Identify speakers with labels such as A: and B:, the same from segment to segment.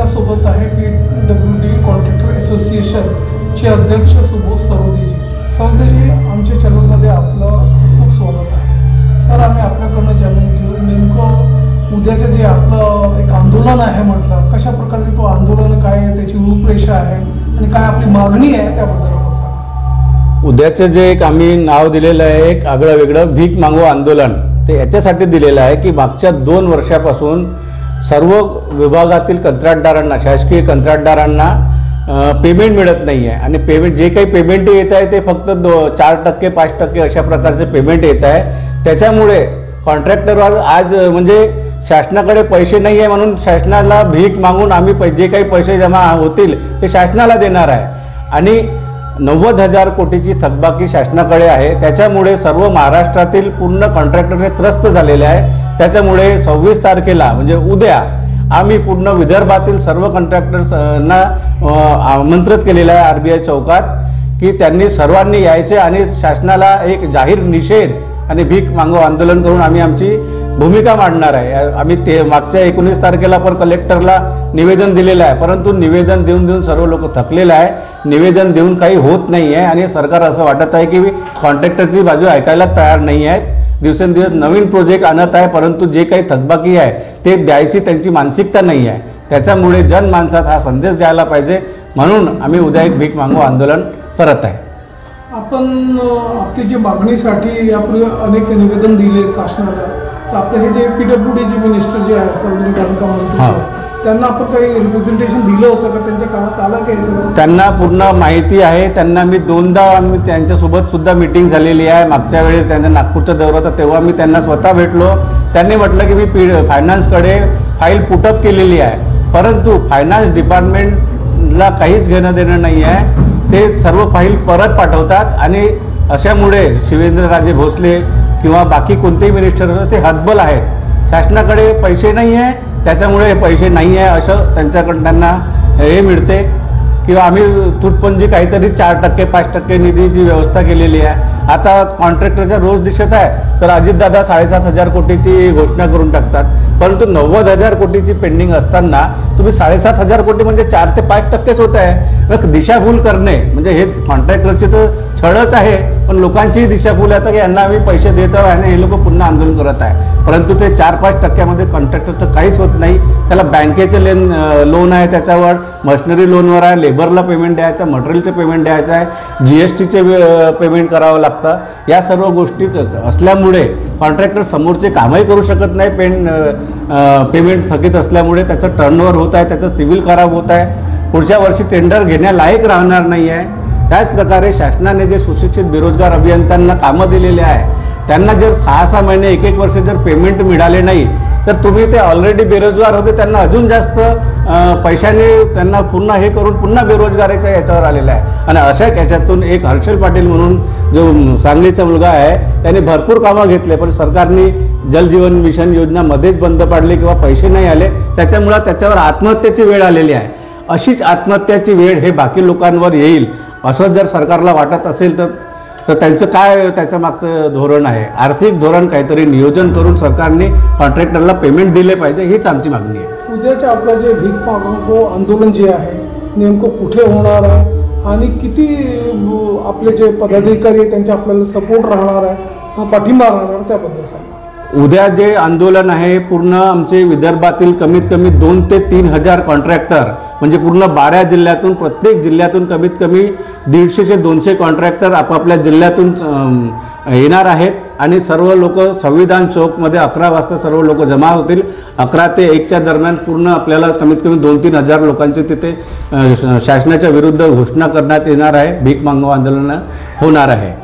A: आपल्यासोबत आहे PWD contractor असोसिएशनचे अध्यक्ष सुबोध सरवदेजी. सरवदेजी, आमच्या चॅनलमध्ये आपलं खूप स्वागत आहे. सर, आम्ही आपल्याकडनं जाणून घेऊ नेमकं उद्याचं जे आपलं एक आंदोलन आहे म्हटलं, कशा प्रकारचे तो आंदोलन काय आहे, त्याची रूपरेषा आहे आणि काय आपली मागणी आहे त्याबद्दल आपण सांगा.
B: उद्याचं जे एक आम्ही नाव दिलेलं आहे, एक आगळं वेगळं भीक मागो आंदोलन, ते याच्यासाठी दिलेलं आहे की मागच्या 2 वर्षापासून सर्व विभागातील कंत्राटदारांना, शासकीय कंत्राटदारांना पेमेंट मिळत नाही आहे आणि जे काही पेमेंट येत आहे ते फक्त 4% 5% अशा प्रकारचे पेमेंट येत आहे. त्याच्यामुळे कॉन्ट्रॅक्टरवर आज म्हणजे शासनाकडे पैसे नाही आहे म्हणून शासनाला भीक मागून आम्ही जे काही पैसे जमा होतील ते शासनाला देणार आहे आणि 90,000 कोटीची थकबाकी शासनाकडे आहे. त्याच्यामुळे सर्व महाराष्ट्रातील पूर्ण कॉन्ट्रॅक्टर हे त्रस्त झालेले आहे. त्याच्यामुळे 26 तारखेला म्हणजे उद्या आम्ही पूर्ण विदर्भातील सर्व कॉन्ट्रॅक्टर्सना आमंत्रित केलेलं आहे RBI चौकात की त्यांनी सर्वांनी यायचे आणि शासनाला एक जाहीर निषेध आणि भीक मागो आंदोलन करून आम्ही आमची भूमिका मांडणार आहे. आम्ही ते मागच्या 19 तारखेला पण कलेक्टरला निवेदन दिलेलं आहे, परंतु निवेदन देऊन सर्व लोक थकलेलं आहे. निवेदन देऊन काही होत नाही आहे आणि सरकार असं वाटत आहे की कॉन्ट्रॅक्टरची बाजू ऐकायला तयार नाही आहेत. दिवसेंदिवस नवीन प्रोजेक्ट आणत आहे, परंतु जे काही थकबाकी आहे ते द्यायची त्यांची मानसिकता नाही आहे. त्याच्यामुळे जनमानसात हा संदेश द्यायला पाहिजे म्हणून आम्ही उद्या एक भीक मागो आंदोलन करत आहे.
A: आपण आपली जी मागणीसाठी यापूर्वी अनेक निवेदन दिले शासनाला, तर आपले हे जे PWD जे मिनिस्टर जे आहे सार्वजनिक बांधकाम मंत्री, त्यांना आपण काही रिप्रेझेंटेशन दिलं होतं का? त्यांच्या कानात आलं काय सर?
B: त्यांना पूर्ण माहिती आहे. त्यांना मी 2दा त्यांच्यासोबत सुद्धा मीटिंग झालेली आहे. मागच्या वेळेस त्यांना नागपूरचा दौरा होता तेव्हा मी त्यांना स्वतः भेटलो. त्यांनी म्हटलं की मी फायनान्सकडे फाईल पुटअप केलेली आहे, परंतु फायनान्स डिपार्टमेंटला काहीच घेणं देणं नाही आहे. ते सर्व फाईल परत पाठवतात आणि अशामुळे शिवेंद्रराजे भोसले किंवा बाकी कोणतेही मिनिस्टर ते हतबल आहेत. शासनाकडे पैसे नाही आहे, त्याच्यामुळे हे पैसे नाही आहे असं त्यांना हे मिळते किंवा आम्ही तुटपुंजी काहीतरी 4% 5% निधीची व्यवस्था केलेली आहे. आता कॉन्ट्रॅक्टरच्या रोज दिसत आहे तर अजितदादा 7,500 कोटीची घोषणा करून टाकतात, परंतु 90,000 कोटीची पेंडिंग असताना तुम्ही 7,500 कोटी म्हणजे 4 ते 5%च होत आहे. मग दिशाभूल करणे म्हणजे हेच कॉन्ट्रॅक्टरची तर छळच आहे, पण लोकांचीही दिशाभूल आहे की यांना आम्ही पैसे देत आहोत आणि हे लोक पुन्हा आंदोलन करत आहे. परंतु ते 4-5% कॉन्ट्रॅक्टरचं काहीच होत नाही. त्याला बँकेचे लोन आहे, त्याच्यावर मशिनरी लोनवर आहे, लेबरला पेमेंट द्यायचं, मटेरियलचं पेमेंट द्यायचं आहे, GSTचे पेमेंट करावं लागतं. या सर्व गोष्टी असल्यामुळे कॉन्ट्रॅक्टर समोरचे कामही करू शकत नाही. पेमेंट थकीत असल्यामुळे त्याचं टर्नओव्हर होत आहे, त्याचं सिव्हिल खराब होत आहे, पुढच्या वर्षी टेंडर घेण्यालायक राहणार नाही आहे. त्याच प्रकारे शासनाने जे सुशिक्षित बेरोजगार अभियंत्यांना कामं दिलेले आहे त्यांना जर 6-6 महिने 1-1 वर्ष जर पेमेंट मिळाले नाही तर तुम्ही ते ऑलरेडी बेरोजगार होते त्यांना अजून जास्त पैशाने त्यांना पुन्हा हे करून पुन्हा बेरोजगारीच्या याच्यावर आलेला आहे. आणि अशाच याच्यातून एक हर्षल पाटील म्हणून जो सांगलीचा मुलगा आहे त्याने भरपूर कामं घेतले, पण सरकारने जलजीवन मिशन योजना मध्येच बंद पाडली किंवा पैसे नाही आले, त्याच्यामुळे त्याच्यावर आत्महत्येची वेळ आलेली आहे. अशीच आत्महत्याची वेळ हे बाकी लोकांवर येईल असं जर सरकारला वाटत असेल तर त्यांचं काय त्याच्या मागचं धोरण आहे? आर्थिक धोरण काहीतरी नियोजन करून सरकारने कॉन्ट्रॅक्टरला पेमेंट दिले पाहिजे, हीच आमची मागणी आहे.
A: उद्याचं आपलं जे भीक मागो आंदोलन जे आहे नेमकं कुठे होणार आहे आणि किती आपले जे पदाधिकारी आहेत त्यांचे आपल्याला सपोर्ट राहणार आहे, पाठिंबा राहणार त्याबद्दल सांगा.
B: उद्या जे आंदोलन आहे पूर्ण आमचे विदर्भातील कमीत कमी 2 ते 3,000 कॉन्ट्रॅक्टर म्हणजे पूर्ण 12 जिल्ह्यातून, प्रत्येक जिल्ह्यातून कमीत कमी 150 ते 200 कॉन्ट्रॅक्टर आपापल्या जिल्ह्यातून येणार आहेत आणि सर्व लोक संविधान चौकमध्ये 11 वाजता सर्व लोक जमा होतील. 11 ते 1च्या दरम्यान पूर्ण आपल्याला कमीत कमी 2-3 हजार लोकांचे तिथे शासनाच्या विरुद्ध घोषणा करण्यात येणार आहे. भीक मागो आंदोलन होणार आहे.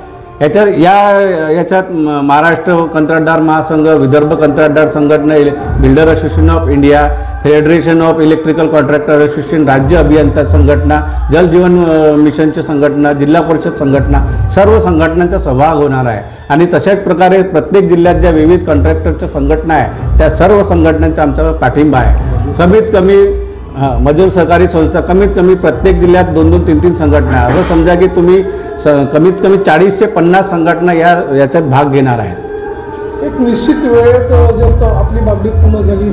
B: याच्यात महाराष्ट्र कंत्राटदार महासंघ, विदर्भ कंत्राटदार संघटना, builder association of India, federation of electrical contractor association, राज्य अभियंता संघटना, जल जीवन मिशनची संघटना, जिल्हा परिषद संघटना, सर्व संघटनांचा सहभाग होणार आहे. आणि तशाच प्रकारे प्रत्येक जिल्ह्यात ज्या विविध कॉन्ट्रॅक्टरच्या संघटना आहे त्या सर्व संघटनांचा आमचा पाठिंबा आहे. कमीत कमी मजूर सहकारी संस्था कमीत कमी प्रत्येक जिल्ह्यात 2-2, 3-3 संघटना, असं समजा की तुम्ही कमीत कमी 40 ते 50 संघटना याच्यात भाग घेणार आहेत.
A: एक निश्चित वेळेत जर आपली मागणी पूर्ण झाली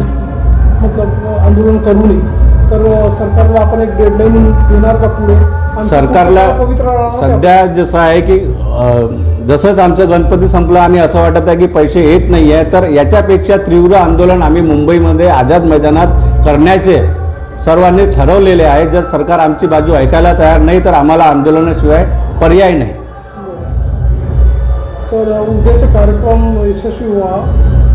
A: मतलब आंदोलन करू नये तर सरकारला आपण एक डेडलाईन देणार का पुढे? आणि
B: सरकारला
A: पवित्र राहणार का?
B: सध्या जसं आहे की जसंच आमचं गणपती संपलं आणि असं वाटत आहे की पैसे येत नाही आहे, तर याच्यापेक्षा तीव्र आंदोलन आम्ही मुंबईमध्ये आझाद मैदानात करण्याचे सर्वांनी ठरवलेले आहे. जर सरकार आमची बाजू ऐकायला तयार नाही तर आम्हाला आंदोलनाशिवाय पर्याय नाही.
A: तर उद्याचे कार्यक्रम यशस्वी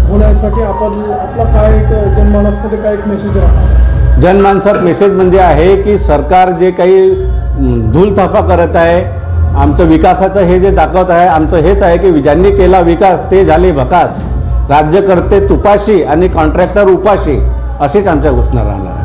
A: होण्यासाठी आपला काय एक जनमानसमध्ये काय एक मेसेज राहणार?
B: जनमानसात मेसेज म्हणजे आहे की सरकार जे काही धूलथापा करत आहे, आमचं विकासाचं हे जे दाखवत आहे, आमचं हेच आहे की ज्यांनी केला विकास ते झाले भकास, राज्यकर्ते तुपाशी आणि कॉन्ट्रॅक्टर उपाशी, अशीच आमच्या घोषणा राहणार आहे.